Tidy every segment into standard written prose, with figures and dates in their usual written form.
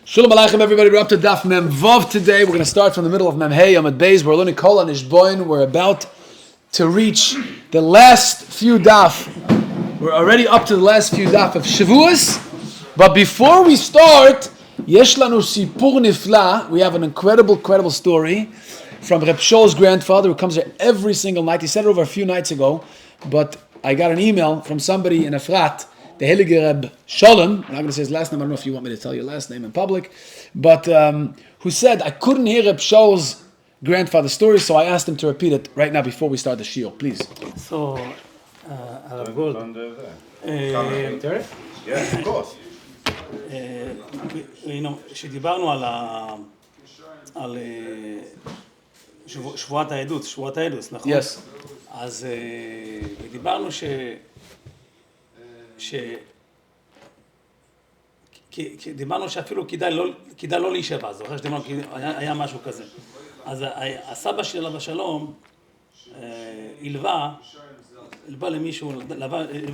Shalom Aleichem, everybody. We're up to Daf Mem Vav today. We're going to start from the middle of Mem Hey Amud Beis. We're learning Kol HaNishboin. We're about to reach the last few Daf. We're already up to the last few Daf of Shevuos. But before we start, Yesh Lanu Sipur Nifla. We have an incredible story from Reb Shol's grandfather who comes here every single night. He said it over a few nights ago, but I got an email from somebody in Efrat, the Heilige Reb Sholem, I'm not going to say his last name, I don't know if you want me to tell your last name in public, but who said, I couldn't hear Reb Shol's grandfather's story, so I asked him to repeat it right now before we start the shiur, please. So, Rabbi Gold. Yes, of course. שדיברנו על שבועת העדות, נכון? Yes. אז דיברנו דיברנו שאפילו כדאי לא להישבע, זוכר שדיברנו, היה משהו כזה. אז הסבא שלי עליו השלום הלווה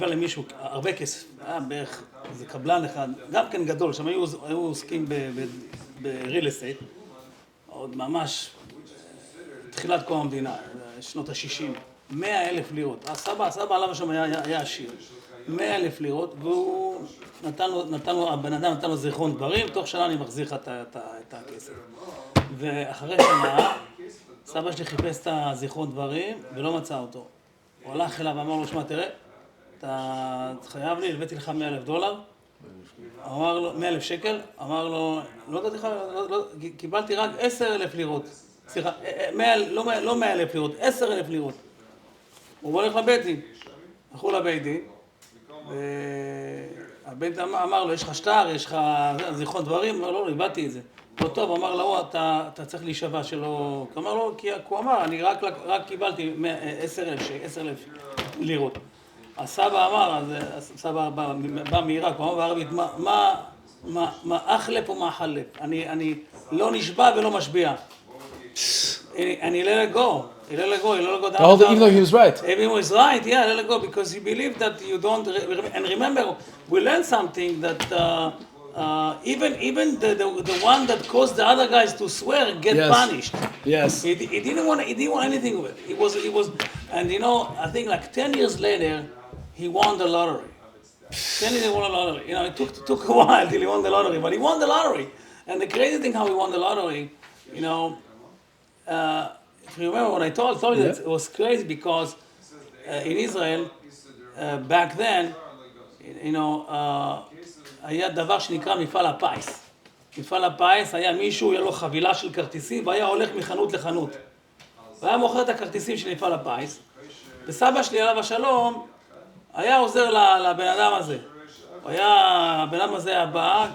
למישהו הרבה כסף, היה בערך איזה קבלן אחד, גם כן גדול, שם היו עוסקים ב-real estate, עוד ממש תחילת קום המדינה, שנות ה-60, 100,000 לירות. הסבא עליו השלום היה עשיר. 100,000 לירות, והוא הבן אדם נתן לו זיכרון דברים, תוך שנה אני מחזיר לך את הכסף. ואחרי שנה, סבא שלי חיפש את הזיכרון דברים, ולא מצא אותו. הוא הלך אליו ואמר לו, שמע, תראה, אתה חייב לי, הבאתי לך $100,000, אמר לו, 100,000 שקל, אמר לו, לא יודעת לך, קיבלתי רק 10,000 לירות. סליחה, לא 100,000 לירות, 10,000 לירות. הוא הולך לבית דין. הלכו לבית דין. הבן אמר לו, יש לך שטר, יש לך זיכרון דברים? אמר לו, לא, איבדתי את זה. לא טוב, אמר לו, אתה צריך להישבע שלא... אמר לו, כי הוא אמר, אני רק קיבלתי 10,000 לירות. הסבא אמר, הסבא בא מעיראק, הוא אמר בערבית, מה אחלף ומה חלף? אני לא נשבע ולא משביע. אני let it go. Even though he was right. Even he was right, yeah, let it go, because he believed that you don't, and remember, we learned something that even the one that caused the other guys to swear get punished. Yes. He didn't want anything with it. It was, and I think like 10 years later, he won the lottery. 10 years he won the lottery. It took a while till he won the lottery, but he won the lottery. And the crazy thing how he won the lottery, if you remember when I told you that, it was crazy because in Israel, back then, היה דבר שנקרא מפעל הפיס. מפעל הפיס היה מישהו, היה לו חבילה של כרטיסים, והיה הולך מחנות לחנות. והיה מוכר את הכרטיסים של מפעל הפיס, וסבא שלי עליו השלום, היה עוזר לבן אדם הזה. הבן אדם הזה הבא,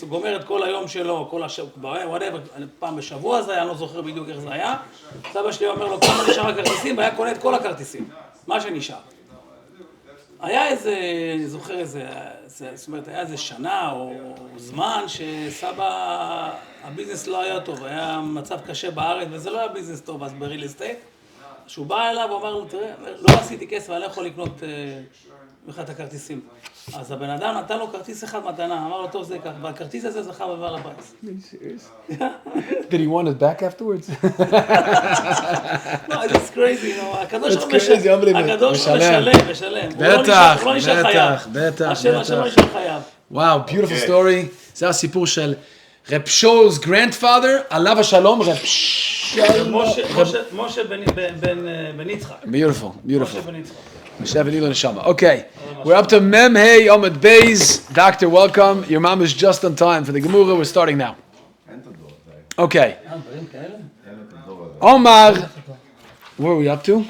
גומר את כל היום שלו, כל whatever, פעם בשבוע זה היה, אני לא זוכר בדיוק איך זה היה. סבא שלי אומר לו, כמה נשאר הכרטיסים, והיה קונה את כל הכרטיסים, מה שנשאר. היה איזה, אני זוכר זאת אומרת, היה איזה שנה או זמן שסבא, הביזנס לא היה טוב, היה מצב קשה בארץ, וזה לא היה ביזנס טוב, אז בריל אסטייט. שהוא בא אליו ואומר לו, תראה, לא עשיתי כסף, אני לא יכול לקנות בכלל את הכרטיסים. אז הבן אדם נתן לו כרטיס אחד מתנה, אמר לו, טוב, זה כך, והכרטיס הזה זכה בבעל הפיס. Did he want it back afterwards? No, it's crazy, הקדוש משלם. בטח. השם לא נשאר חייב. Wow, beautiful story. זה הסיפור של רב שול's grandfather, עליו השלום, רב משה בן יצחק. Beautiful. משה בן יצחק. Okay, we're up to Mem Hey Amud Beis. Doctor, welcome. Your mom is just on time for the Gemara. We're starting now. Okay. Omar, where are we up to?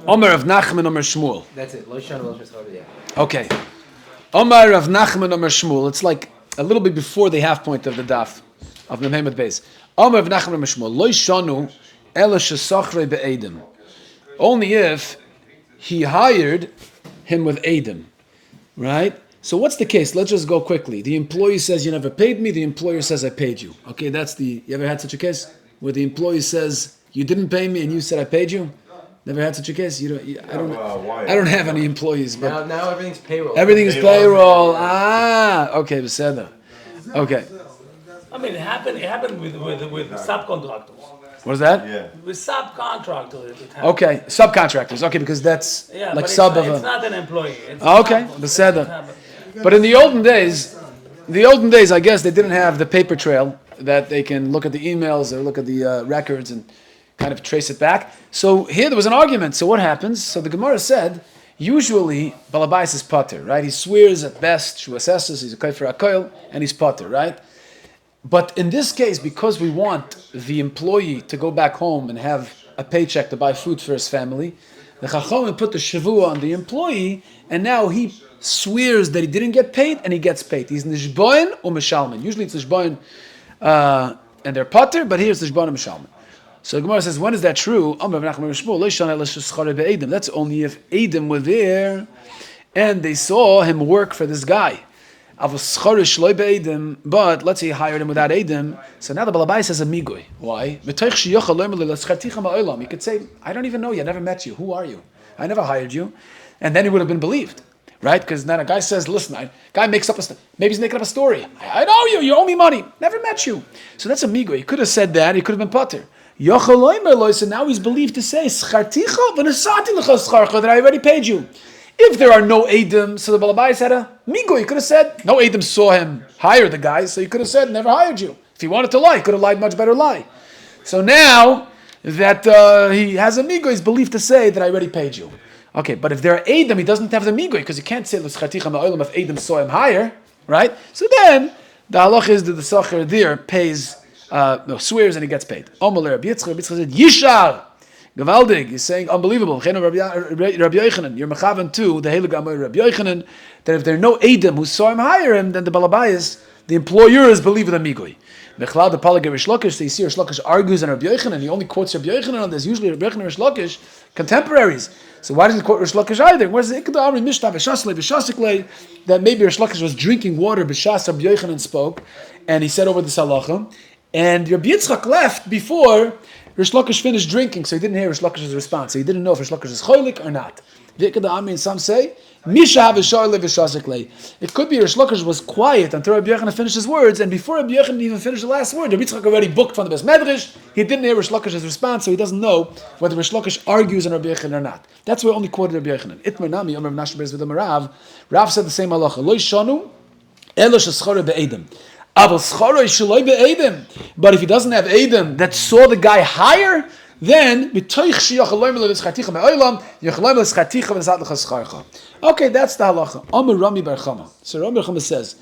Omar of Nachman, Omar Shmuel. That's it. Okay. Omar of Nachman, Omar Shmuel. It's like a little bit before the half point of the daf of Mem Hey Amud Beis. Omar of Nachman, Omar Shmuel. Lo yishanu ela shesachrei be'edim. Only if he hired him with Adam, right? So what's the case? Let's just go quickly. The employee says, you never paid me. The employer says, I paid you. Okay, you ever had such a case? Where the employee says, you didn't pay me and you said I paid you? Never had such a case. I don't have any employees, but now everything's payroll. everything is payroll. Okay, beseder. Okay. I mean, it happened with subcontractors. What is that? Yeah. With subcontractors, it happened. Okay, subcontractors. Okay, because that's Yeah, like but sub it's of a. not an employee. It's Okay, not- beseder. it happened. But in the olden days, I guess they didn't have the paper trail that they can look at the emails or look at the records and kind of trace it back. So here there was an argument. So what happens? So the Gemara said, usually Balabais is potter, right? He swears at best, Shevuos, he's a kaifer akoil, and he's potter, right? But in this case, because we want the employee to go back home and have a paycheck to buy food for his family, the Chachomim put the Shevuah on the employee, and now he swears that he didn't get paid, and he gets paid. He's Nishboin or Mishalman. Usually it's Nishboin and they're potter, but here's Nishboin and Mishalman. So the Gemara says, when is that true? That's only if Edom were there and they saw him work for this guy. But let's say he hired him without Edom. So now the Balabais says a migoy. Why? He could say, I don't even know you, I never met you. Who are you? I never hired you. And then he would have been believed. Right? Because then a guy says, listen, guy makes up maybe he's making up a story. I know you owe me money. Never met you. So that's a migoy. He could have said that, he could have been potter. So now he's believed to say, that I already paid you. If there are no Edom, so the Balabais had a migo. He could have said, no Edom saw him hire the guy, so he could have said, never hired you. If he wanted to lie, he could have lied much better lie. So now that he has a migo, he's believed to say that I already paid you. Okay, but if there are Edom, he doesn't have the migo, because he can't say, if Edom saw him hire, right? So then, the halach is that the sacher there pays, swears and he gets paid. Rabbi Yitzchak said, Yishar! Gavaldig is saying unbelievable. Rabbi Yochanan, you're mechavan too, the Heilig Amor Rabbi Yochanan, that if there are no Edom who saw him hire him, then the Balabayas, the employers, believe in the Migoi. Mechlad the Palag Rish Lakish, they see Rish Lakish argues on Rabbi Yochanan, he only quotes Rabbi Yochanan on this, usually Rabbi Yochanan and Rish Lakish, contemporaries. So why doesn't he quote Rish Lakish either? Where's the Ikda Amri Mishnah B'Shasikle, that maybe Rish Lakish was drinking water, B'Shas Rabbi Yochanan spoke, and he said over the halacha, and Rabbi Yitzchak left before Rish Lakish finished drinking, so he didn't hear Rish Lakish's response. So he didn't know if Rish Lakish is cholik or not. And some say, it could be Rish Lakish was quiet until Rabbi Yochanan finished his words, and before Rabbi Yochanan even finished the last word, Rabbi Yitzchak already booked from the Bes Medrash. He didn't hear Rish Lakish's response, so he doesn't know whether Rish Lakish argues on Rabbi Yochanan or not. That's why I only quoted Rabbi Yochanan. Itmar Nami, Omer Menashe Beis V'Dam Rav. Rav said the same halacha. Lo yishanu elo sheschara be'edem. But if he doesn't have Edom that saw the guy hire, then okay, that's the halacha. Amar Rami Bar Chama. So Rami Bar Chama says,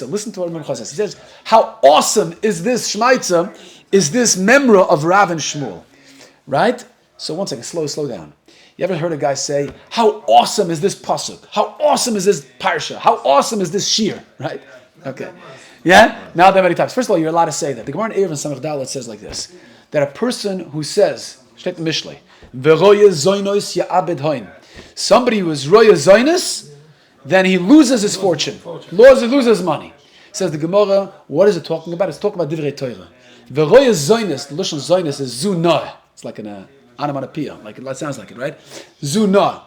listen to what Rami Bar Chama says. He says, how awesome is this shmaitza, is this memra of Rav and Shmuel. Right? So one second, slow down. You ever heard a guy say, how awesome is this pasuk? How awesome is this parsha? How awesome is this shiur? Right? Okay. Yeah? Now that many times. First of all, you're allowed to say that. The Gemara in Erev and Samach Dalet says like this, that a person who says, Shtieble Mishlei, V'roya zoinos ya'abed hoin. Somebody who is roya zoinos, then he loses his fortune. Loses money. Says the Gemara, what is it talking about? It's talking about divrei Torah. V'roya zoinos, the Lashon zoinos is zunah. It's like an onomatopoeia, like it sounds like it, right? Zunah.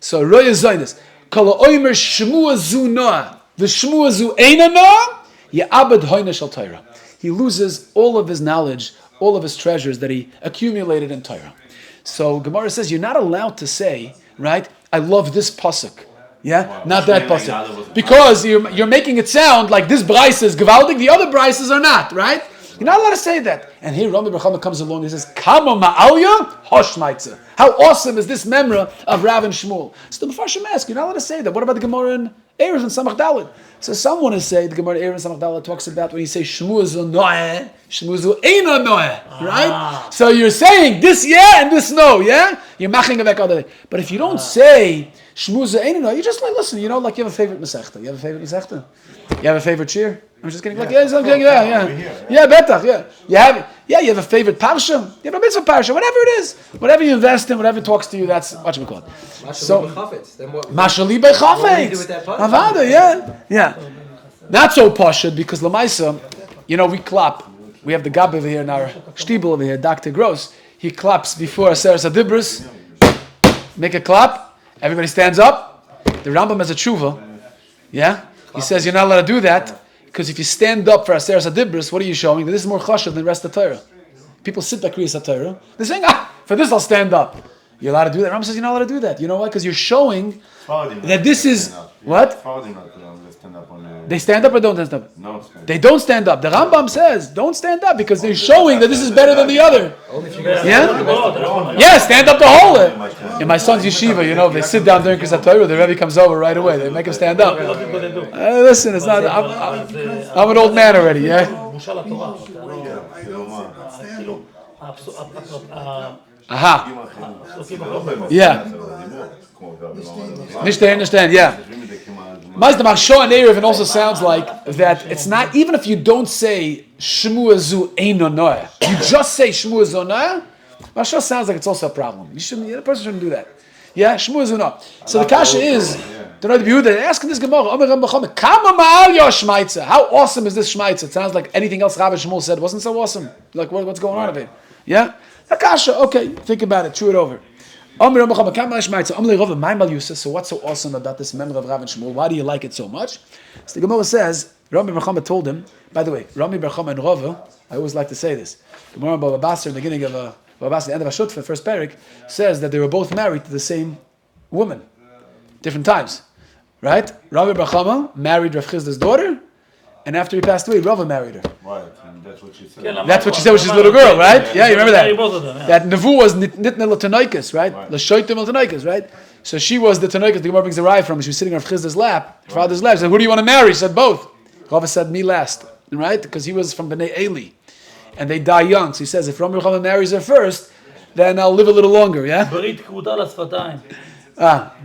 So roya zoinos. Kol ha'omer shmua zunah. V'shmua zu einana. Ya'abed hoina shel Torah. He loses all of his knowledge, all of his treasures that he accumulated in Torah. So Gemara says you're not allowed to say, right, I love this pasuk. Yeah? Wow. Not that pasuk. Because you're making it sound like this brais is gewaldig, the other brises are not, right? You're not allowed to say that. And here Rami Bar Chama comes along and says, Kama ma'alya hoshmaitza. How awesome is this memra of Rav and Shmuel? So the Mefarshim ask, you're not allowed to say that. What about the Gemara in Erev and Samach Dalet? So someone is saying, the Gemara in Erev and Samach Dalet talks about when you say Shmuel zu noeh, Shmuel zu eina noeh, right? So you're saying this yeah and this no, yeah? You're maching it back other day. But if you don't say Shmuel zu eina noeh, you just like, listen, you know, like you have a favorite Masechta. You have a favorite Masechta? You have a favorite shiur? I'm just kidding. Like, yeah, betach, yeah. You have a favorite parsha? You have a mitzvah parsha, whatever it is. Whatever you invest in, whatever talks to you, that's what you call it. Mashali b'chafetz. Avada, yeah. Not so pashut, because Lamaisa, you know, we clap. We have the Gab over here in our Shtieble over here, Dr. Gross. he claps before Aseres Adibris. Make a clap. Everybody stands up. The Rambam has a tshuva. Yeah? He says you're not allowed to do that because if you stand up for Aseres Adibris, what are you showing? That this is more chashuv than the rest of the Torah. People sit by Kriyas HaTorah. They're saying, for this I'll stand up. You're allowed to do that. Rambam says you're not allowed to do that. You know why? Because you're showing that this is... What? They stand up or don't stand up? No. They don't stand up. The Rambam says, don't stand up because they're showing that this is better than the other. Yeah? Yeah, stand up the whole way. In my son's yeshiva, you know, they sit down during Kriyas HaTorah, the Rebbe comes over right away. They make him stand up. Listen, it's not... I'm an old man already, yeah? Aha. Yeah. Understand, yeah. Mas the Machshor and Erev also sounds like that it's not, even if you don't say Shmua Zu Eino Noah, you just say Shmua Zu Noah, Machshor sounds like it's also a problem. The person shouldn't do that. Yeah, Shmua Zu Noah. So the kasha is, the Rabbi Yehuda, they're asking this Gemara, how awesome is this Shmaitza? It sounds like anything else Rabbi Shmuel said wasn't so awesome. Like, what's going on with it? Yeah? Akasha, okay, think about it, chew it over. So what's so awesome about this memory of Rav and Shmuel? Why do you like it so much? So the Gemara says, Rabbi Bar told him, by the way, Rabbi Bar and Rava, I always like to say this, Gemara Baba Basra, in the beginning of Baba Basra, the end of Ashut, the first parak, says that they were both married to the same woman, different times, right? Rabbi Bar married Rav Chizda's daughter, and after he passed away, Rava married her. Right, and that's what she said. That's what she said when she was a little girl, right? Yeah, you remember that? That Nevu was Nitna L'Tanoikas, right? L'Shoitim L'Tanoikas, right? So she was the Tanoikas, the Gemara brings the rye from. She was sitting on Rav Chizda's lap, her father's lap. She said, who do you want to marry? She said, both. Rava said, me last, right? Because he was from Bnei Eli. And they die young. So he says, if Rabbi Yoel marries her first, then I'll live a little longer, yeah? Brit Kuta L'Sfatayim.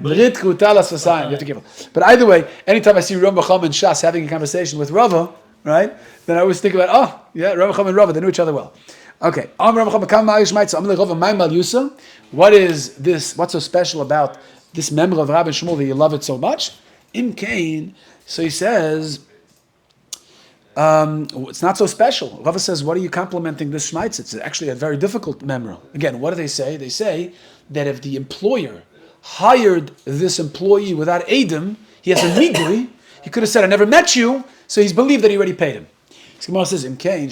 Brit Kuta L'Sfatayim. You have to be careful. But either way, anytime I see Rabbi Yoel and Shas having a conversation with Rava, right? Then I always think about, Rabbi Chama and Rava, they knew each other well. Okay. What is this? What's so special about this memory of Rabbi Shmuel that you love it so much? Im Kain. So he says, it's not so special. Rava says, what are you complimenting this Shmaitz? It's actually a very difficult memory. Again, what do they say? They say that if the employer hired this employee without Adam, he has a migui, he could have said, I never met you, so he's believed that he already paid him. So Gemara says, anytime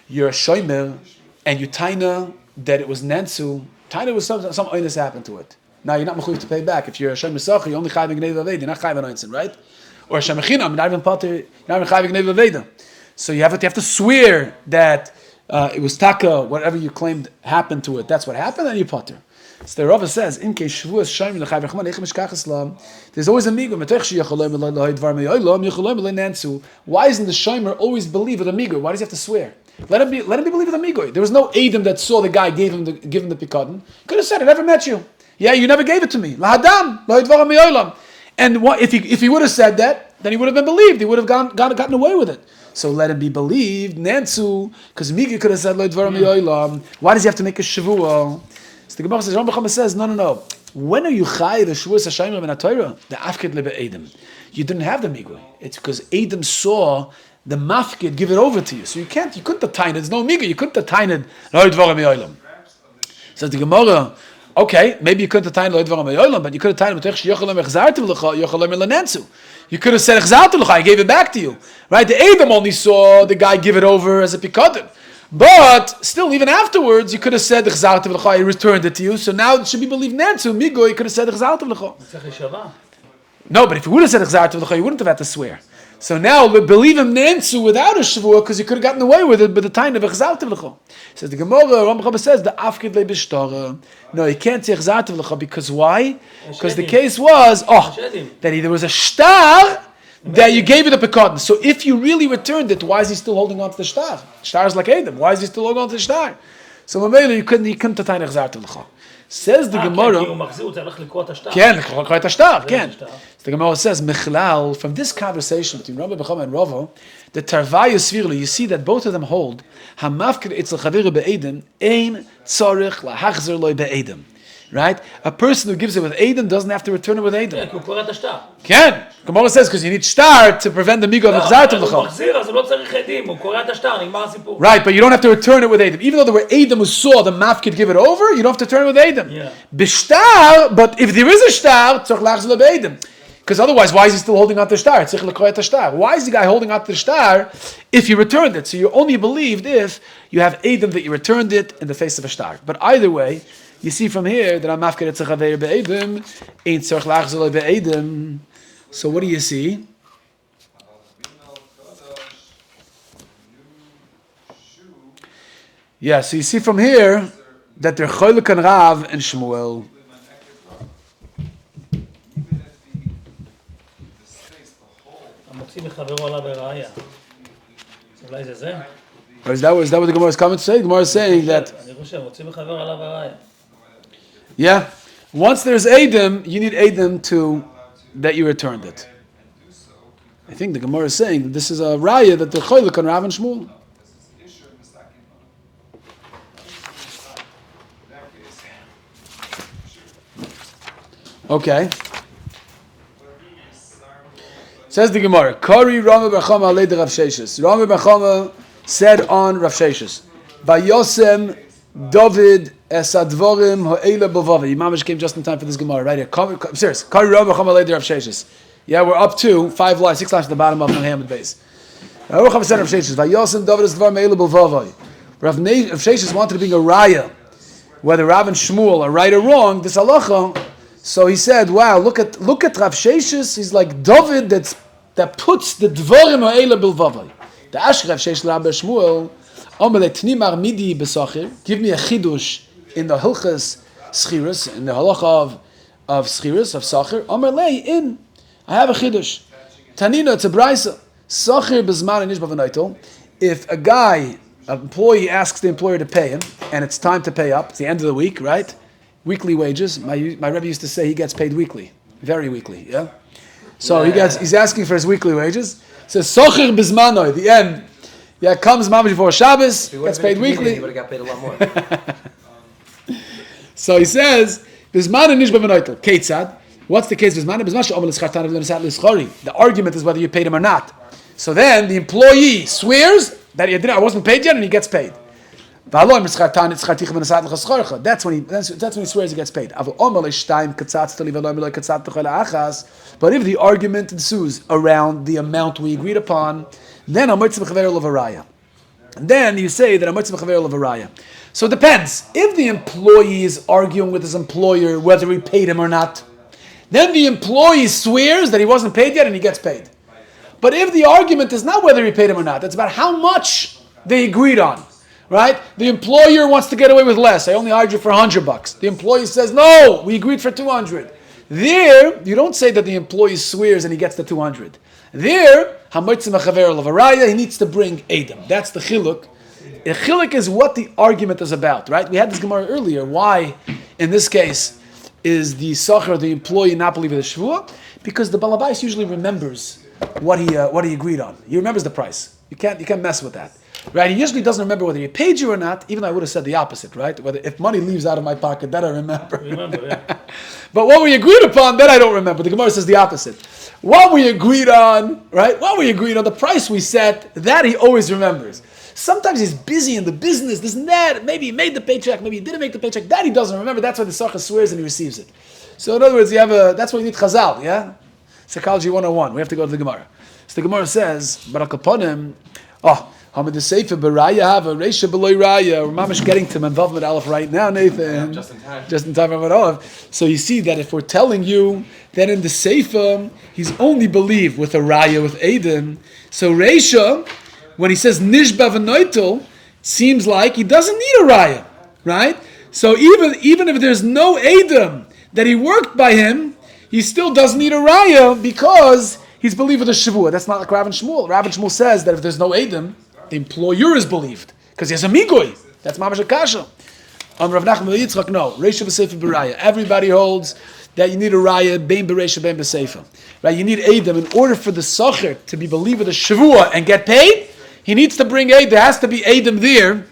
you're a shomer and you taina that it was Nansu, taina was some oinus happened to it. Now you're not mechuyev to pay back. If you're a shomer sacher, you're only chayv gnei v'aved, you're not chayv an oinsin, right? Or a shemechinam, you're not even pater, you're not even chayv gnei v'aved. So you have to swear that it was taka, whatever you claimed happened to it. That's what happened, and you pater. So the Rava says, in case Shevuos Shayim l'chayv rachman echem eshkach eslam, there's always a migui. Why isn't the Shomer always believe with a migui? Why does he have to swear? Let him be believe with a migui. There was no Adam that saw the guy give him the pikadon. Could have said, I never met you. Yeah, you never gave it to me. Lahadam lo yidvar mi'olam. And what, if he would have said that, then he would have been believed. He would have gotten away with it. So let him be believed. Nansu, because migui could have said lo yidvar mi'olam. Why does he have to make a Shevuah? So the Gemara says, Rambam says, no. When are you chay the Shevuos Hashayim and Torah? The afkid lebe Adam. You didn't have the migui. It's because Adam saw the mafkid give it over to you. So you couldn't have tained. There's no migui. You couldn't have tained lo yidvar mi'olam. So the Gemara, okay, maybe you couldn't have tained lo yidvar mi'olam, but you could have tained b'tech sheyochalem echzartim l'cha yochalem l'nensu. You could have said echzartim l'cha. I gave it back to you, right? The Adam only saw the guy give it over as a pikadon. But still, even afterwards, you could have said he returned it to you. So now it should be believed Nansu. Migo, you could have said no, but if you would have said you wouldn't have had to swear. So now believe him Nansu without a Shevuah because you could have gotten away with it. But the time of says the Gemara, Rambam says the afkid le b'shtara. No, you can't say because why? Because the case was that there was a shtar. That you gave it a pekadon. So if you really returned it, why is he still holding on to the shtar? Shtar is like Adam. Why is he still holding on to the shtar? So Mamela, he couldn't attain echzar to l'cha. Says the Gemara. The Gemara says Mechlal from this conversation between Rabbi Bechama and Rava, the Tarvaya Svirli. You see that both of them hold Hamafkir Itzel Chaviru be'Edem Ein Tzorich LaHachzer Loi be'Edem. right? A person who gives it with Edom doesn't have to return it with Edom. כן, כי הוא קורא את השטר. Ken, Gemara says, because you need shtar to prevent the migo of לא, Chazartum אבל הוא l'chol. מחזיר, אז הוא לא צריך עדים, הוא קורא את השטר, נגמר הסיפור. Right, but you don't have to return it with Edom. Even though there were Edom who saw the maf could give it over, you don't have to turn it with Edom. Yeah. B'shtar, but if there is a shtar, tzorch lachzor be'edom. Because otherwise, why is he still holding on to the shtar? Tzorch l'koyet shtar. Why is the guy holding on to the shtar if you returned it? So you're only believed if you have Edom that you returned it in the face of a shtar. But either way, you see from here that I'm mafked tzorch haveir be'edom, ain't tzorch lachzor be'edom. So what do you see? Yeah, so you see from here that they're Choylek and Rav and Shmuel. המוציא מחברו עליו בראיה. אולי זה זה? Or is that what the Gemara is coming to say? The Gemara is saying that, אני חושב, מוציא מחברו עליו בראיה. yeah, once there's Edom, you need Edom to, that you returned it. I think the Gemara is saying that this is a raya that they're Choylek and Rav and Shmuel. Okay. Says the Gemara, Kari Rama B'Chama Alei de Rav Sheshes. Rama B'Chama said on Rav Sheshes, Vayosem David es advorim ha'ela b'vavi. Imamish came just in time for this Gemara, right here. I'm serious. Kari Rama B'Chama Alei de Rav Sheshes. Yeah, we're up to 6 lines at the bottom of the Hamid base. Rav B'Chama said Rav Sheshes, Vayosem David es advorim ha'ela b'vavi. Rav Sheshes wanted to bring a raya, whether Rav and Shmuel are right or wrong, this halacha. So he said, "Wow, look at Rav Sheshes. He's like David that puts the dvarim ha'ela bilvavai. The Ash Rav Sheshes Rabbi Shmuel, Amale Tnimar Midi Besachir. Give me a chidush in the hilchas schirus, in the halacha of schirus of sachir. Amale in. I have a chidush. Tanina, it's a brisa. Sachir bezman anish b'v'naitel. If a guy, an employee asks the employer to pay him, and it's time to pay up, it's the end of the week, right? Weekly wages. My Rebbe used to say he gets paid weekly, very weekly. Yeah. So he's asking for his weekly wages. Says socher bismanoi. The end. Yeah, comes mamash before Shabbos. Gets paid weekly. He would have got paid a lot more. So he says bisman and nishba v'noitel. Ketzad. What's the case? Bisman bisman she'omer l'schartan v'lenisat l'schori. The argument is whether you paid him or not. So then the employee swears that I wasn't paid yet, and he gets paid. That's when he swears he gets paid. But if the argument ensues around the amount we agreed upon, then you say that So it depends. If the employee is arguing with his employer whether he paid him or not, then the employee swears that he wasn't paid yet and he gets paid. But if the argument is not whether he paid him or not, it's about how much they agreed on. Right? The employer wants to get away with less. I only hired you for $100. The employee says, no, we agreed for 200. There, you don't say that the employee swears and he gets the 200. There, he needs to bring Edom. That's the chiluk. A chiluk is what the argument is about, right? We had this Gemara earlier. Why, in this case, is the sachar, the employee, not believing the Shevuos? Because the balabais usually remembers what he agreed on. He remembers the price. You can't mess with that. Right, he usually doesn't remember whether he paid you or not, even though I would have said the opposite, right? Whether if money leaves out of my pocket, that I remember. Yeah. But what we agreed upon, that I don't remember. The Gemara says the opposite. What we agreed on, right? What we agreed on, the price we set, that he always remembers. Sometimes he's busy in the business, this and that. Maybe he made the paycheck, maybe he didn't make the paycheck. That he doesn't remember. That's why the Sachar swears and he receives it. So in other words, that's why you need Chazal, yeah? Psychology 101. We have to go to the Gemara. So the Gemara says, Barak upon him, Hamid the Sefer Baraya have a Reisha Beloy Raya. We're mamish getting to involvement Aleph right now, Nathan. Just in time. Just in time of Aleph. So you see that if we're telling you that in the Sefer he's only believed with a Raya with Edom. So Reisha, when he says Nishba v'Noitel, seems like he doesn't need a Raya, right? So even if there's no Edom that he worked by him, he still doesn't need a Raya because he's believed with a Shevuos. That's not like Rav and Shmuel. Rav and Shmuel says that if there's no Edom, the employer is believed because he has a migoy. That's mamash akasha. Rav Nachman Yitzchak, no. Reisha b'sefer b'raya. Everybody holds that you need a raya bein b'reisha bein b'sefer. Right? You need Edom in order for the sacher to be believed with a Shevuos and get paid. He needs to bring Edom. There has to be Edom there.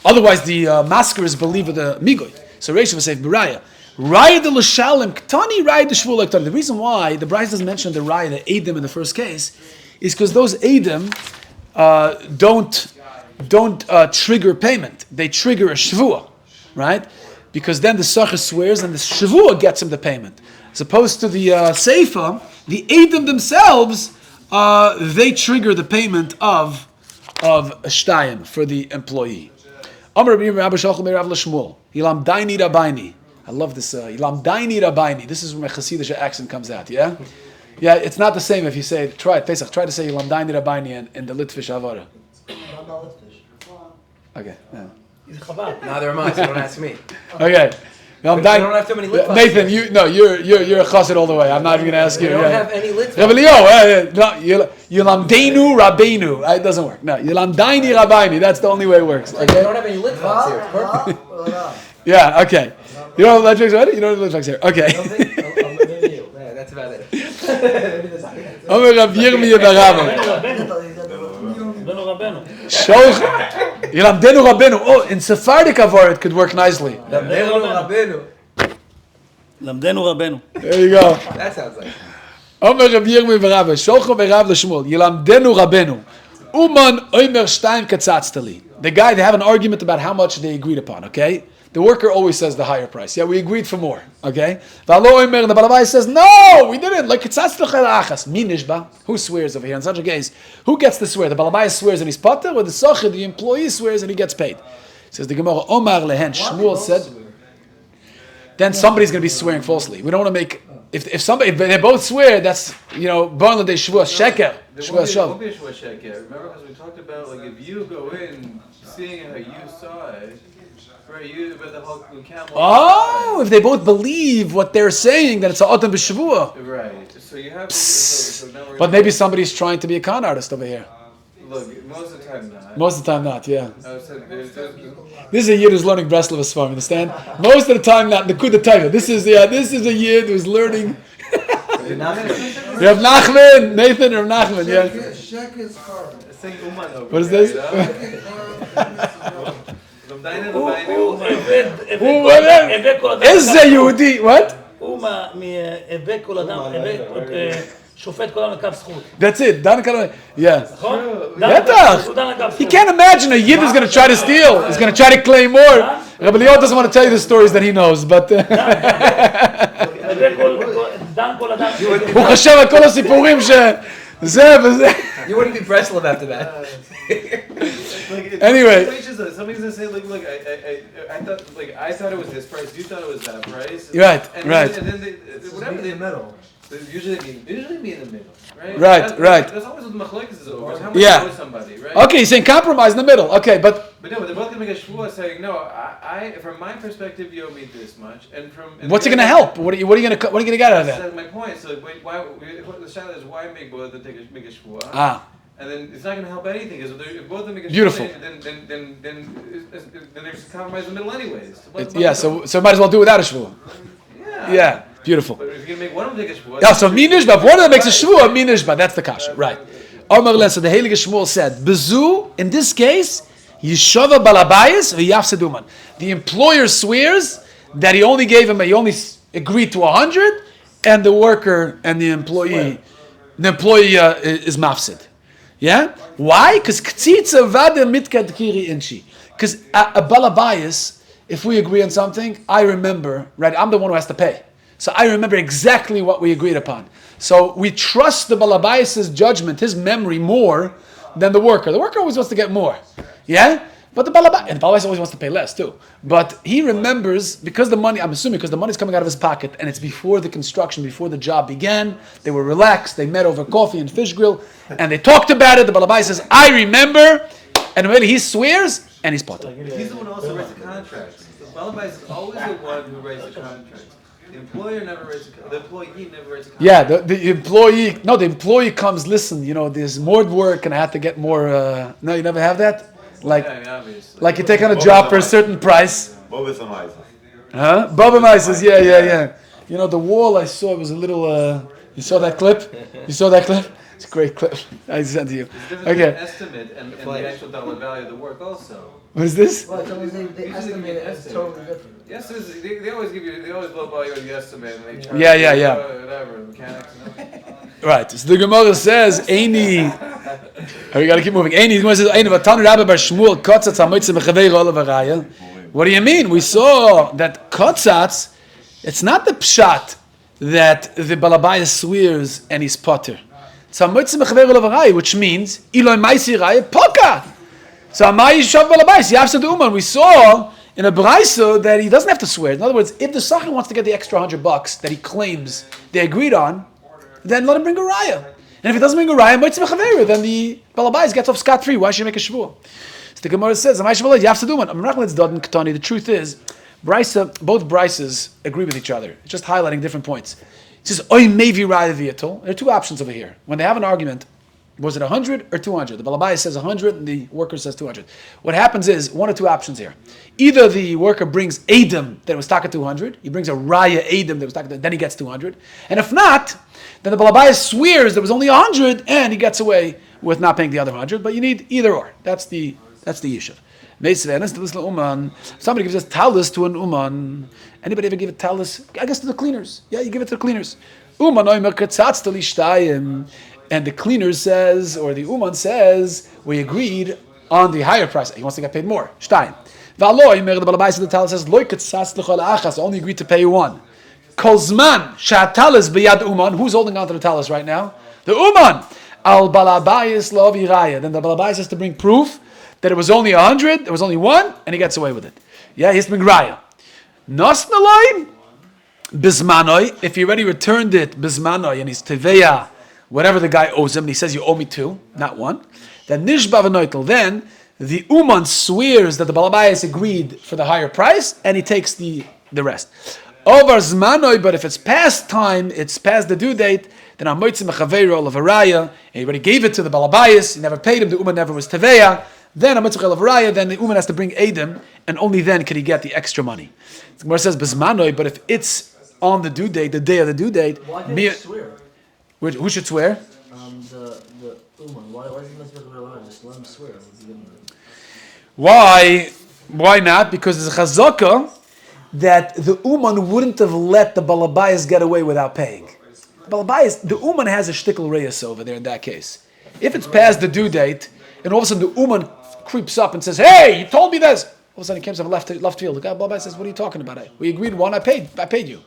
Otherwise, the masker is believed with a migoy. So Reish V'Seif B'Raya. Raya de l'shalem ktani, raya de shvul ktani. The reason why the Bryce doesn't mention the raya, the edim in the first case, is because those edim don't trigger payment. They trigger a shvuah, right? Because then the Sacher swears and the Shevuos gets him the payment. As opposed to the Seifa, the Eidim themselves, they trigger the payment of Shtayim for the employee. Amar Rabbi Rabbi Shalchel Meir Rav L'Shmuel, Yilam Daini Rabbaini. I love this. Yilam Daini Rabbaini. This is where my Hasidic accent comes out, yeah? Yeah, it's not the same if you say, try to say Yilam Daini Rabbaini in the Litvish Havara. Okay, yeah. Neither am I, so don't ask me. Okay. No, I don't have too many lip Nathan, you're a chassid all the way. I'm not even going to ask you. I don't have any lip Rabbi Yoel, Rabbeinu. It doesn't work. No, Yilamdaini Rabbeinu. That's the only way it works. Okay? I don't have any lip here. It's perfect. Yeah, okay. You don't have lip right? You don't have lip here. Okay. Yeah, that's about it. Omer Rav Yirmiyah Barabba. Yilamdenu Rabbeinu. Oh, in Sephardic Avar it could work nicely. Lamdenu Rabbeinu. There you go. That sounds like. Omer Rav Yirmiyah Barabba. Sholcho Berav L'Shmuel. Yilamdenu Rabbeinu. Uman Omer Shtayim Katzatztali. The guy, they have an argument about how much they agreed upon, okay? The worker always says the higher price. Yeah, we agreed for more, okay? V'alo Omer, and the Balabai says, no, we didn't. Like Katzatztali Achas. Mi nishba. Who swears over here? In such a case, who gets to swear? The Balabai swears and he's potter, or the Socher, the employee, swears and he gets paid? Says the Gemara, Omar lehen, Shmuel said, then somebody's going to be swearing falsely. We don't want to make, if they both swear, that's, Barn de Shevuos, Sheker. Shevuos Shav. Remember, because we talked about, like, if you go in, seeing how you saw it, right, you about the whole camel. Oh, if they both believe what they're saying, then it's a Otam b'Shavua. Right, so you have to, so now we're But maybe somebody's trying to be a con artist over here. Look, most of the time not. Most of the time not, yeah. There's This is a yid who's learning Breslov's farm, understand? Most of the time not. The Kuda Taiva. This is a yid who's learning. You have Nachman, Nathan or Nachman, yeah. What is this? איזה יהודי, what? הוא מהיבק כל אדם, שופט כל אדם לקו זכות. That's it, דן קלון, yeah. נכון? בטח. He can't imagine a yid is going to try to steal. He's going to try to claim more. Rabbi Yoel doesn't want to tell you the stories that he knows, but... הוא חשב על כל הסיפורים שזה וזה. You wouldn't be Breslov after that. Anyway. Somebody's gonna say, look, I thought it was this price, you thought it was that price. Right, and right. Then whatever they middle. Usually be in the middle, right? Right. That's always what the machlokes is over. How much Yeah. you owe somebody, right? Okay, he's saying compromise in the middle. Okay, but But no, they're both gonna make a shvuah saying, no, I from my perspective, you owe me this much, and from. And what's it going to help? What are you going to get out of that? That's my point. So why? The shadow is why make both of them make a shvuah? Ah. And then it's not going to help anything. Because if both of them make a Beautiful. shvuah, then there's compromise in the middle anyways. Yeah, so might as well do without a shvuah. Yeah, beautiful. But if you're going to make one of them take a shvuah. Yeah, so minishba, if one of them makes a shvuah, minishba, that's the kasha, right. So the Heilige Shmuel said, Bezu, in this case, Yeshava balabayis v'yafseduman. The employer swears that he only agreed to 100, and the worker and the employee is mafsid. Yeah? Why? Because k'tzitza vada mitkad kiri inchi. Because a balabayis, if we agree on something, I remember, right? I'm the one who has to pay. So I remember exactly what we agreed upon. So we trust the balabayis' judgment, his memory, more than the worker. The worker always wants to get more. Yeah? But the balabayis always wants to pay less too. But he remembers, because the money, I'm assuming, because the money's coming out of his pocket, and it's before the construction, before the job began, they were relaxed, they met over coffee and fish grill, and they talked about it. The balabayis says, I remember, and really he swears, and he's potter. He's the one who also writes the contracts. The balabayis is always the one who writes the contract. The employer never writes the employee never writes a contract. Yeah, the employee comes, listen, there's more work and I have to get more, no, you never have that? Like you take on a job for a certain price. Huh? Bobamai says, yeah. You know, the wall I saw was a little. You saw that clip? You saw that clip? It's a great clip. I sent to you. It's different Okay. between estimate and the actual dollar value of the work also. What is this? Well, it's always they estimate it as totally different. Yes, they always give you, they always blow by you with the estimate and they charge Yeah, you, yeah. whatever, mechanics and everything. Right. So the Gemara says, "Eini." We got to keep moving. Eini. The Gemara says, "Eini v'tanu Rabbi Bar Shmuel kotzatz hamotzim b'chavei olav haraya." What do you mean? We saw that kotzatz. It's not the pshat that the balabaya swears and he's potter. It's hamotzim b'chavei olav haraya, which means iloi ma'isi raya poka. So amayi shav balabais yafsad uman. We saw in a brayso that he doesn't have to swear. In other words, if the sachar wants to get the extra $100 that he claims they agreed on, then let him bring a raya. And if he doesn't bring a raya, moitzim b'chavei, then the balabais gets off scot-free. Why should he make a shvuah? So the Gemara says, amayi shav balabais yafsad uman. The truth is, both Bryces agree with each other. It's just highlighting different points. It says, oy mevi raya v'yatol. There are two options over here. When they have an argument, was it 100 or 200? The balabais says 100 and the worker says 200. What happens is, one or two options here. Either the worker brings Adam that was taka 200, he brings a raya Adam that was taka, then he gets 200. And if not, then the balabais swears there was only 100 and he gets away with not paying the other 100. But you need either or. That's the yishuv. Somebody gives us talus to an uman. Anybody ever give a talus? I guess to the cleaners. Yeah, you give it to the cleaners. And the cleaner says, or the uman says, we agreed on the higher price. He wants to get paid more. Shtayim. The talus says, only agreed to pay you one. Kolzman shatalis biyad uman. Who's holding on to the talus right now? The uman. Al balabayis lo viraya. Then the balabayis has to bring proof that it was only 100, there was only one, and he gets away with it. Yeah, he has to bring raya. Nosnaloi bismanoi. If he already returned it bismanoi and he's teveya, whatever the guy owes him, and he says you owe me two, not one. Then nishba v'noitel. Then the uman swears that the balabayas agreed for the higher price, and he takes the rest. Over zmanoi, but if it's past time, it's past the due date, then amoitzim mechaveiro of a raya, and he already gave it to the balabayas, he never paid him, the uman never was teveya. Then amoitzim of raya, then the uman has to bring Adam, and only then can he get the extra money. The Gemara says bezmanoi, but if it's on the due date, the day of the due date, why can't he swear? Who should swear? The uman. Why isn't this allowed? Just let him swear. Why? Why not? Because there's a chazaka that the uman wouldn't have let the balabayas get away without paying. The uman has a shtickle reyes over there in that case. If it's past the due date, and all of a sudden the uman creeps up and says, "Hey, you told me this." All of a sudden he comes up left field. The guy balabayas says, "What are you talking about? We agreed one. I paid you."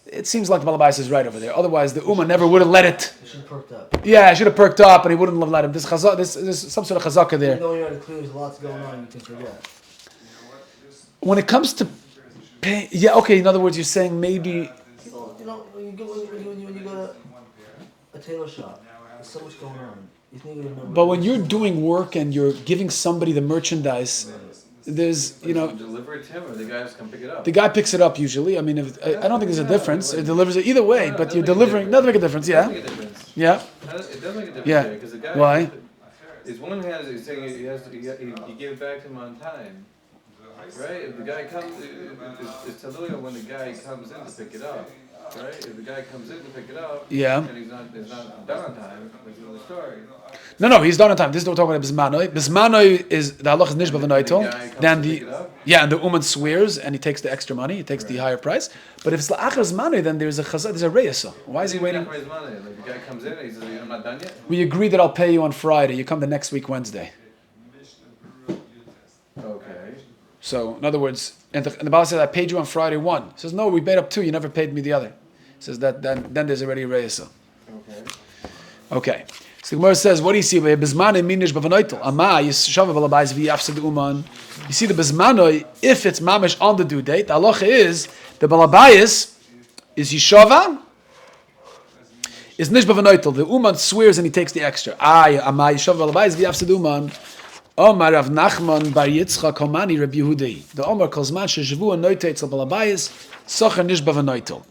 It seems like the balabais is right over there. Otherwise, the uman never would have let it. He should have perked up. Yeah, he should have perked up, and he wouldn't have let him. There's some sort of chazaka there. Even though you're clear, there's lots going on. You can forget. When it comes to pay, yeah, okay. In other words, you're saying maybe. You know, when you go to a tailor shop, there's so much going on. You think you remember. But when you're doing work and you're giving somebody the merchandise, there's, Deliver it to him, or the guy just come pick it up. the guy picks it up usually. I mean, I don't think there's a difference. It delivers it either way, but you're delivering. Doesn't make a difference. It Yeah, does make a difference. yeah. It does make a difference. Yeah. Because the guy. Why? Is one hand is saying you give it back to him on time, right? If the guy comes, it's totally when the guy comes in to pick it up, right? If the guy comes in to pick it up, Yeah. and he's not done on time, like in the story. No, he's done on time. This is what we're talking about. Bismanoi. Bismanoi is the halach is nishba v'noitel. Then and the uman swears and he takes the extra money. He takes the higher price. But if it's la'achar zmanoi, then there's a reyesa. Why is he waiting? Like the guy comes in and he says, "I'm not done yet." We agreed that I'll pay you on Friday. You come the next week Wednesday. Okay. So in other words, and the Baal says I paid you on Friday one. He says no, we made up two. You never paid me the other. He says that then there's already a reyesa. Okay. So the Gemara says, what do you see? You see the bezmanoi, if it's mamish on the due date, the halacha is the balabayis is yishava, is nishba v'noitel. The uman swears and he takes the extra. Amai yishava balabayis v'yafsid uman. Omar Rav Nachman bar Yitzchak Homani Rabbi Yehudei. The Omar calls man sheshvu anoitetz al balabayis socher nishba v'noitel.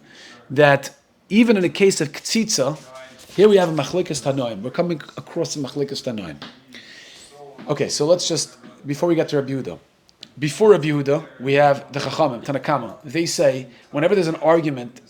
That even in a case of ktsitza, here we have a machlikas tanoim. We're coming across a machlikas tanoim. Okay, so let's just, before we get to Rabbi Yehuda, before Rabbi Yehuda, we have the Chachamim, Tanakama. They say, whenever there's an argument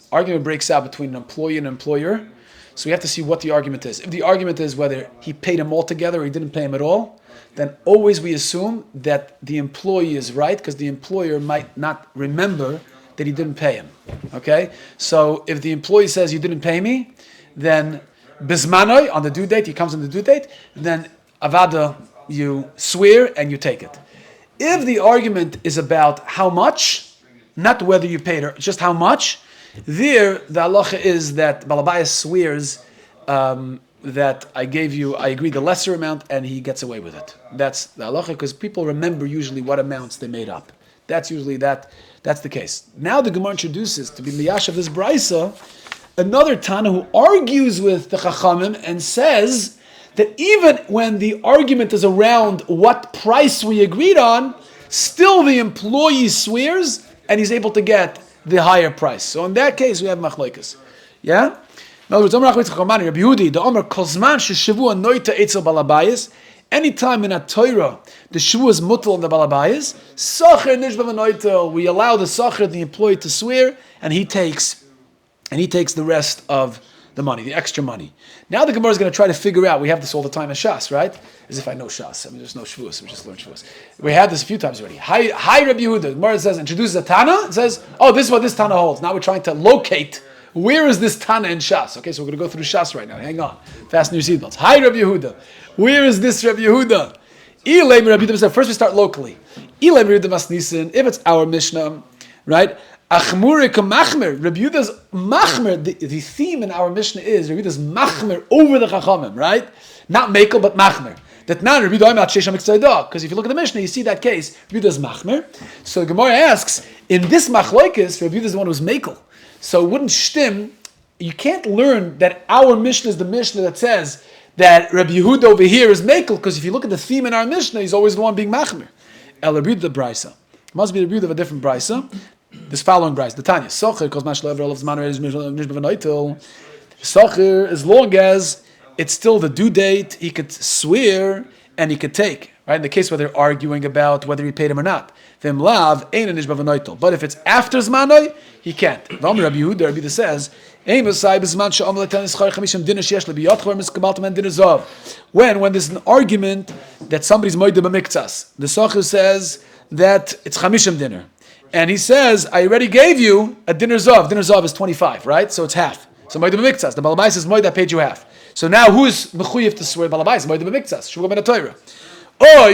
breaks out between an employee and an employer, so we have to see what the argument is. If the argument is whether he paid him altogether or he didn't pay him at all, then always we assume that the employee is right, because the employer might not remember that he didn't pay him. Okay? So if the employee says, you didn't pay me, then Bismanoi, on the due date, he comes on the due date, then Avada, you swear and you take it. If the argument is about how much, not whether you paid her, just how much, there the halacha is that Balabayas swears that I agree the lesser amount, and he gets away with it. That's the halacha, because people remember usually what amounts they made up. That's usually that's the case. Now the Gemara introduces, to be miyash of this brisa, another Tana who argues with the Chachamim and says that even when the argument is around what price we agreed on, still the employee swears and he's able to get the higher price. So in that case, we have machlokes. Yeah? In other words, Rabbi Yehudi, the Omer Kozman Shevuos Noita Eitzel Balabayis. Anytime in a Torah the Shevuos is mutal on the Balabayis, Sacher Nishba V'Noitel, we allow the Sacher, the employee, to swear, and he takes the rest of the money, the extra money. Now the Gemara is going to try to figure out, we have this all the time in Shas, right? As if I know Shas. I mean, there's no Shevuos, we just learned Shevuos. We had this a few times already. Hi Rabbi Yehuda. The Gemara says, introduces a Tana, it says, oh, this is what this Tana holds. Now we're trying to locate, where is this Tana in Shas? Okay, so we're going to go through Shas right now. Hang on. Fasten your seatbelts. Hi Rabbi Yehuda. Where is this Rabbi Yehuda? First we start locally. If it's our Mishnah, right? Achmure kamachmer. Rabbi Yehuda's machmer. The theme in our Mishnah is Rabbi Yehuda's machmer over the Chachamim, right? Not mekel, but machmer. That now Rabbi Yehuda shesham mitzayda. Because if you look at the Mishnah, you see that case. Rabbi Yehuda's machmer. So Gemara asks, in this machlokes, Rabbi Yehuda is the one who's mekel. So it wouldn't shtim. You can't learn that our Mishnah is the Mishnah that says that Rabbi Yehuda over here is mekel, because if you look at the theme in our Mishnah, he's always the one being machmer. El Rabbi Yehuda the brisa. Must be Rabbi Yehuda of a different brisa. This following brisa, the Tanya. Socher, because mashlev of zman is nishba v'noitel. Socher, as long as it's still the due date, he could swear and he could take. Right? In the case where they're arguing about whether he paid him or not. V'im lav ein nishba v'noitel. But if it's after zmanoi, he can't. V'am Rabbi Yehuda says, when there's an argument that somebody's moide b'miktzas, the Socher says that it's chamishim dinner, and he says, I already gave you a dinner zov. Dinner zov is 25, right? So it's half. So moide b'miktzas. The balabais says moide, I paid you half. So now who's mechuyev to swear balabais? Moide b'miktzas. Shuvah ben Torah. Or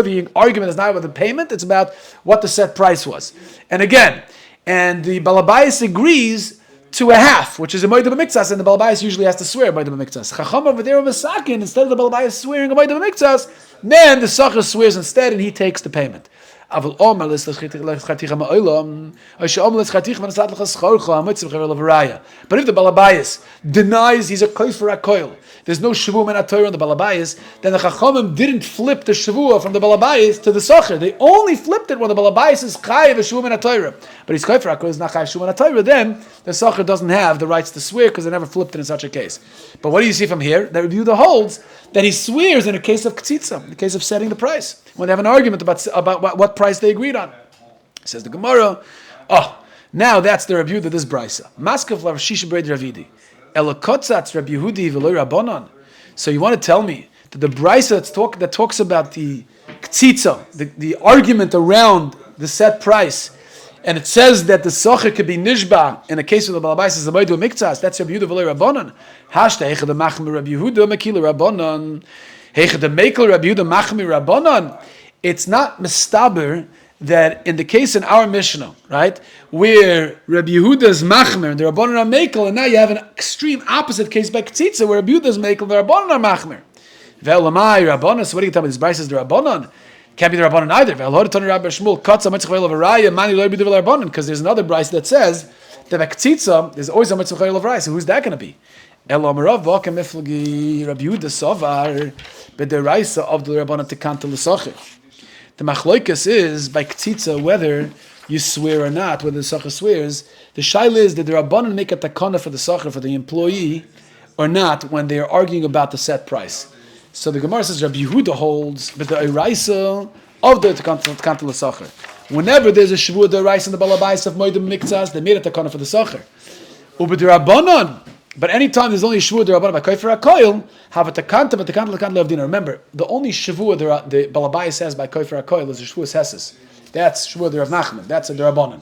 the argument is not about the payment; it's about what the set price was. And again. And the Balabais agrees to a half, which is a Moed B'Miktzas, and the Balabais usually has to swear Moed B'Miktzas. Chacham over there of a Sakin, instead of the Balabais swearing a Moed B'Miktzas, then the Sacher swears instead, and he takes the payment. But if the Balabais denies he's a koifer akoil, there's no Shevuos men Torah on the Balabais, then the Chachamim didn't flip the Shevuah from the Balabais to the Socher. They only flipped it when the Balabais is chayiv a Shevuos men Torah. But he's koifer akoil, is not chayiv Shevuos men Torah, then the Socher doesn't have the rights to swear because they never flipped it in such a case. But what do you see from here? That Rabbi Yehuda holds that he swears in a case of k'tzitza, in the case of setting the price, when they have an argument about what price they agreed on. Says the Gemara, now that's the Rabbi Yehuda, this brisa. Maskav lav shisha breid Ravidi. Elokotzatz Rabbi Yehudi v'lo Rabbanon. So you want to tell me that the brisa that talks about the k'tzitza, the argument around the set price, and it says that the socher could be nishba in a case of the balabais is a moedu miktzas. That's Rabbi Yehuda v'lo Rabbanon. Hashta heicha the machmir Rabbi Yehuda mekila Rabbanon. Heicha the mekel Rabbi Yehuda machmir Rabbanon. It's not mistaber that in the case in our Mishnah, right, where Rabbi Yehuda is machmer and the Rabbanon are mekel, and now you have an extreme opposite case by K'tzitza where Rabbi Yehuda is mekel and the Rabbanon are machmer. Ve'elamai Rabbanon. So what do you tell me? This brisa is the Rabbanon. Can't be the Rabbanon either. Because there's another brisa that says that by K'tzitza there's always a mitzvah chayil of raya. So who's that going to be? Elamarav v'akem miflagi Rabbi Yehuda savar b'deraisa of the Rabbanon tekanta l'socher. The machloikas is by k'tzitza whether you swear or not, whether the Socher swears. The shaila is that the Rabbanon make a takana for the Socher, for the employee, or not, when they are arguing about the set price. So the Gemara says Rabbi Yehuda holds but the Eraisa of the Takantal L'Sacher. Whenever there's a Shavuot D'Oraisa in the Balabais of Moedim Mikzas, they made a Takana for the Sacher. Ubed but anytime there's only a Shavuot D'Rabbanan by Kofer HaKoil, have a Takanta, but Takanta L'Kanta L'Avdina. Remember, the only Shavuot the Balabais says by Kofer HaKoil is a Shavuot Heses. That's Shavuot D'Rav Nachman. That's a D'Rabbanan.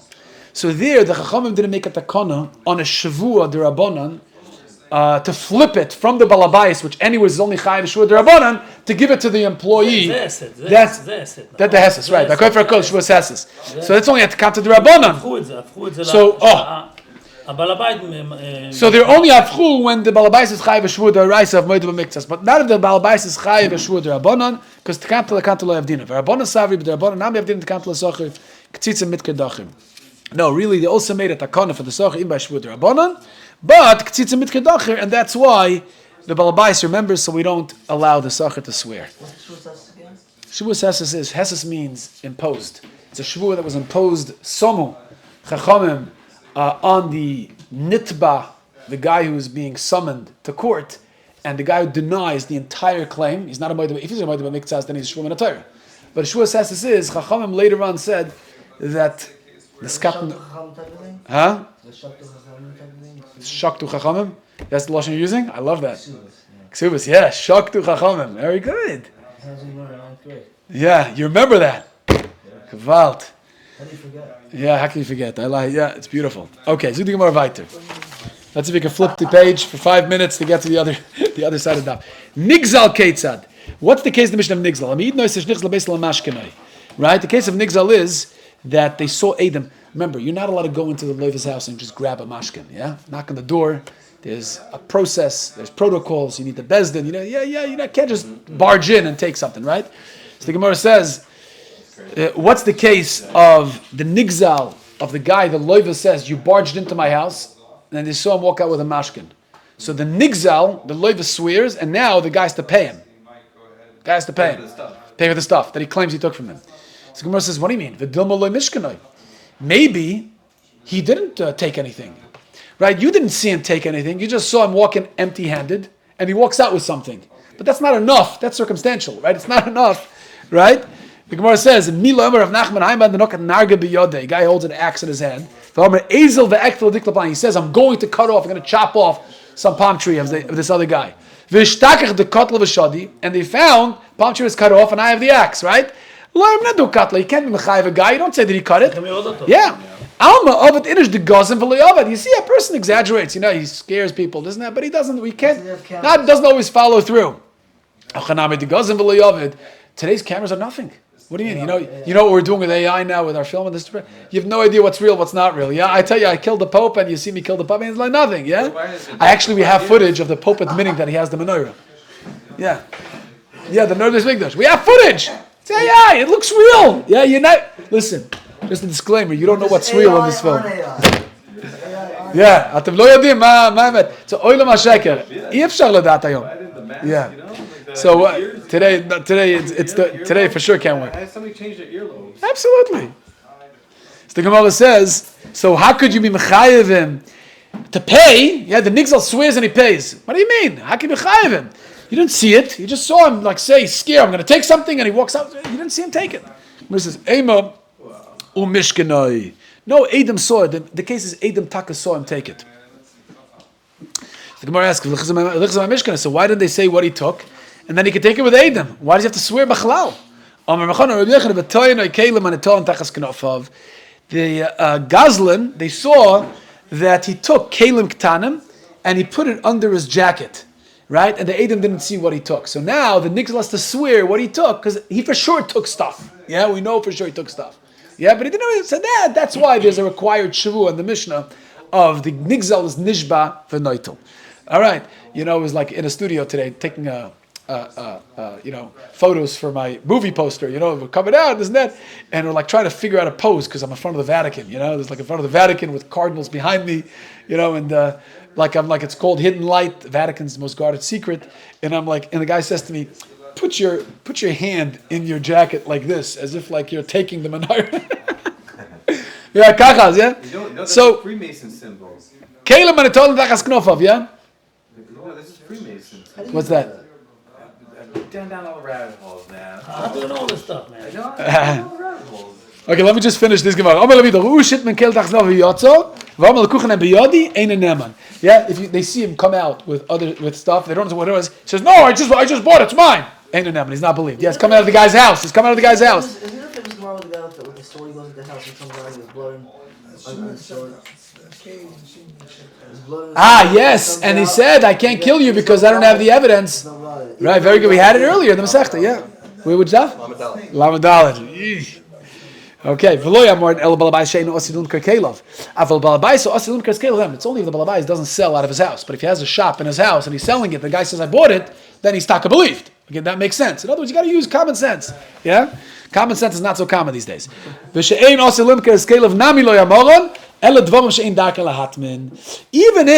So there, the Chachamim didn't make a Takana on a Shavuot D'Rabbanan to flip it from the Balabais, which anyways is only Chayiv Shavuot D'Rabbanan, to give it to the employee. That's the Heses, right? By Kofer HaKoil, Shavuot Heses. So that's only a Takanta D'Rabbanan. So they're only afchu when the balabais is chayiv shvuah d'oraisa of moedim mikzas, but not if the balabais is chayiv shvuah d'rabanan, because t'kantel lo yavdina. V'rabanan savri b'd'rabanan nam yavdina t'kantel l'socher k'tzitzim mitkedachim. No, really, they also made a takana for the socher in by shvuah d'rabanan, but k'tzitzim mitkedachim, and that's why the balabais remembers, so we don't allow the socher to swear. What's the shvuah heses again? Shvuah heses is heses means imposed. It's a shvuah that was imposed somu chachamim. On the nitba, the guy who is being summoned to court, and the guy who denies the entire claim, he's not a moedim. If he's a moedim mikzas, then he's shvuah min Torah. But shvuah says is Chachamim later on said that the skatan, huh? Shaktu Chachamim. That's the lashon you're using. I love that. Ksubas, yeah, shaktu Chachamim. Very good. Yeah, you remember that. Kavalt. How do you forget? Yeah, how can you forget? I like. Yeah, it's beautiful. Okay, so the Gemara weiter. Let's see if we can flip the page for 5 minutes to get to the other side of the daf. Nigzal Ketzad. What's the case of the mission of Nigzal? Right? The case of Nigzal is that they saw Adam. Remember, you're not allowed to go into the Levi's house and just grab a mashkin. Yeah, knock on the door. There's a process. There's protocols. You need the bezdin. You can't just barge in and take something, right? So the Gemara says. What's the case of the nigzal of the guy, the loiva says, you barged into my house, and they saw him walk out with a mashkin. So the nigzal, the loiva swears, and now the guy has to pay him. The guy has to pay him. Pay for the stuff that he claims he took from him. So Gemara says, what do you mean? Maybe he didn't take anything. Right? You didn't see him take anything. You just saw him walking empty-handed, and he walks out with something. But that's not enough. That's circumstantial, right? It's not enough, right? The Gemara says, "Mila Omer of Nachman Haimad the Nokat Narga biyodei." Guy holds an axe in his hand. He says, "I'm going to cut off. I'm going to chop off some palm tree of this other guy." And they found palm tree was cut off, and I have the axe. Right? You can't be mechayiv a guy. You don't say that he cut it. Yeah. Alma of it is the gazim v'le'avad. You see, a person exaggerates. He scares people, doesn't that? But he doesn't. We can't. That doesn't always follow through. Today's cameras are nothing. What do you mean? You know what we're doing with AI now with our film and this. You have no idea what's real, what's not real. Yeah, I tell you, I killed the Pope, and you see me kill the Pope, and it's like nothing. Yeah, we have footage of the Pope admitting that he has the menorah. Yeah, the Nordis Mikdash. We have footage. It's AI. It looks real. Yeah, you're not. Listen, just a disclaimer. You don't know what's real in this film. Yeah, אתם לא יודעים מה האמת. So oilam hasheker. אי אפשר לדעת היום. Yeah. So today today for sure can't work. Somebody changed their earlobes. Absolutely. So the Gemara says, so how could you be mechayiv him to pay? Yeah, the nigzal swears and he pays. What do you mean? How can you mechayiv him? You didn't see it. You just saw him say, scared, I'm going to take something, and he walks out. You didn't see him take it. Gemara says, Ema umishkenoi. No, Adam saw it. The case is Adam Taka saw him take it. The Gemara asks, so why did they say what he took? And then he could take it with Adam. Why does he have to swear b'chalal? The Gazlan, they saw that he took Kalim Ktanim and he put it under his jacket. Right? And the Adam didn't see what he took. So now the Nigzal has to swear what he took, because he for sure took stuff. Yeah, we know for sure he took stuff. Yeah, but he didn't know. So that's why there's a required Shavuot in the Mishnah of the Nigzal is Nishba v'Noitel. All right. It was like in a studio today, taking photos for my movie poster, we're coming out, isn't that? And we're like trying to figure out a pose because I'm in front of the Vatican, there's like in front of the Vatican with cardinals behind me, and it's called Hidden Light, the Vatican's most guarded secret, and I'm like, and the guy says to me, put your hand in your jacket like this, as if like you're taking the menorah. Yeah, kachas, yeah? That's so, Freemason symbols. Caleb and I told him tachas knofov, yeah? No, this is Freemason. What's that? down all the rabbit holes, man. I'm doing all this stuff, man. I know, I'm all the rabbit holes. Okay, let me just finish this Gemara. Yeah, if they see him come out with stuff, they don't know what it is. He says, "No, I just bought it. It's mine." Ain't a neman. He's not believed. Yeah, it's coming out of the guy's house. It's coming out of the guy's house. Is there a famous Gemara with the guy with the story? He goes into the house and comes out with blood and the sword. Yes, and he said, "I can't kill you because I don't have the evidence." Right, very good. We had it earlier in the Masechta. Yeah, we would stuff. Lamadalad. Okay, it's only if the balabais doesn't sell out of his house. But if he has a shop in his house and he's selling it, the guy says, "I bought it," then he's taka believed. Okay, that makes sense. In other words, you got to use common sense. Yeah, common sense is not so common these days. Even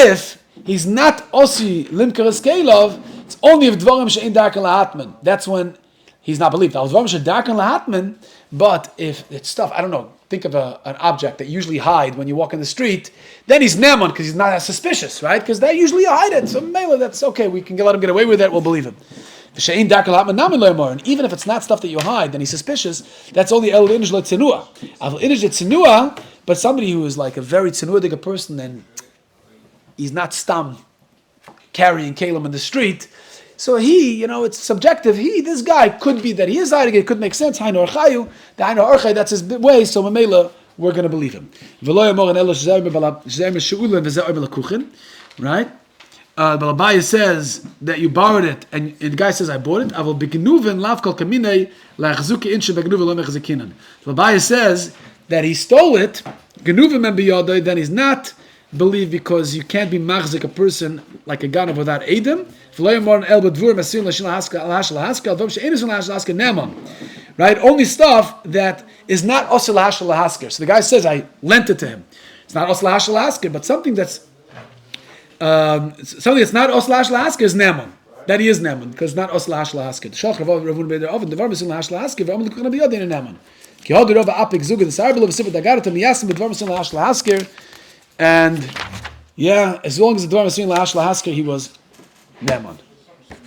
if he's not osi limker eskelov, it's only if dvarim she'ein darken lahatman. That's when he's not believed. But if it's stuff, I don't know, think of an object that you usually hide when you walk in the street, then he's neman because he's not as suspicious, right? Because they usually hide it. So mela, that's okay. We can let him get away with it. We'll believe him. And even if it's not stuff that you hide, then he's suspicious. That's only el inj le'tzinua. Av inj le'tzinua, but somebody who is like a very tzinuadig person and he's not stam carrying kalim in the street. So he, it's subjective. This guy could be that he is hiding it. It could make sense. Hainu archayu, the hainu archay, that's his way. So mamela, we're going to believe him. Right? Balabaya says that you borrowed it, and the guy says, "I bought it." Balabaya says that he stole it. Then he's not believed because you can't be machzik a person like a ganav without edim. Right? Only stuff that is not osel hashal lahasker. So the guy says, "I lent it to him." It's not osel hashal lahasker, but something that's not osel hashal lahasker is neman. That he is neman because it's not osel hashal lahasker. The shach ravav ravun beider oven the varmis in hashal lahasker v'amad lekuchna biyadin neman. Ki hod rova apik zugad the sarbel of sifat dagarat miyasim with varmis in hashal lahasker. And yeah, as long as the dvar masin lahash lahasker, he was neman.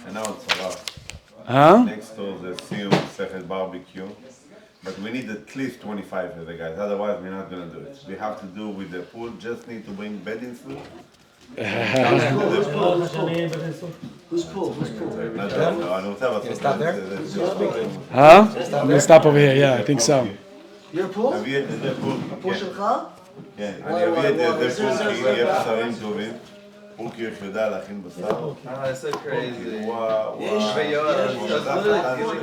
And now it's a lot. Huh? Next to the Siyum Sechet barbecue, but we need at least 25 of the guys. Otherwise, we're not going to do it. We have to do with the pool. Just need to bring bedding food. Who's pool? Not that. No, I don't have a stop there? Huh? I'm gonna stop over here. Yeah, I think so. Your pool? Have you had the pool? Pool שלך? כן, אני אביא את זה פול כי יהיה בשרים טובים. פול כי יש יודע להכין בשר. That's so crazy. וואו. Rabbi Yoel, that's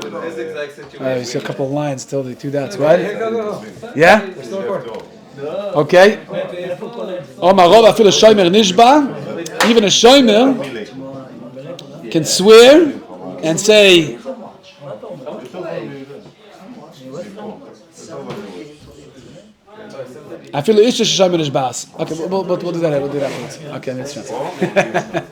literally his exact situation. We see a couple of lines till the two dots, right? Yeah? Okay. Omar Rov afil shomer nishba. Even a shomer can swear and say, I feel the issue shomer nishbas. Okay, we'll do that. We'll do that. Okay, let's try.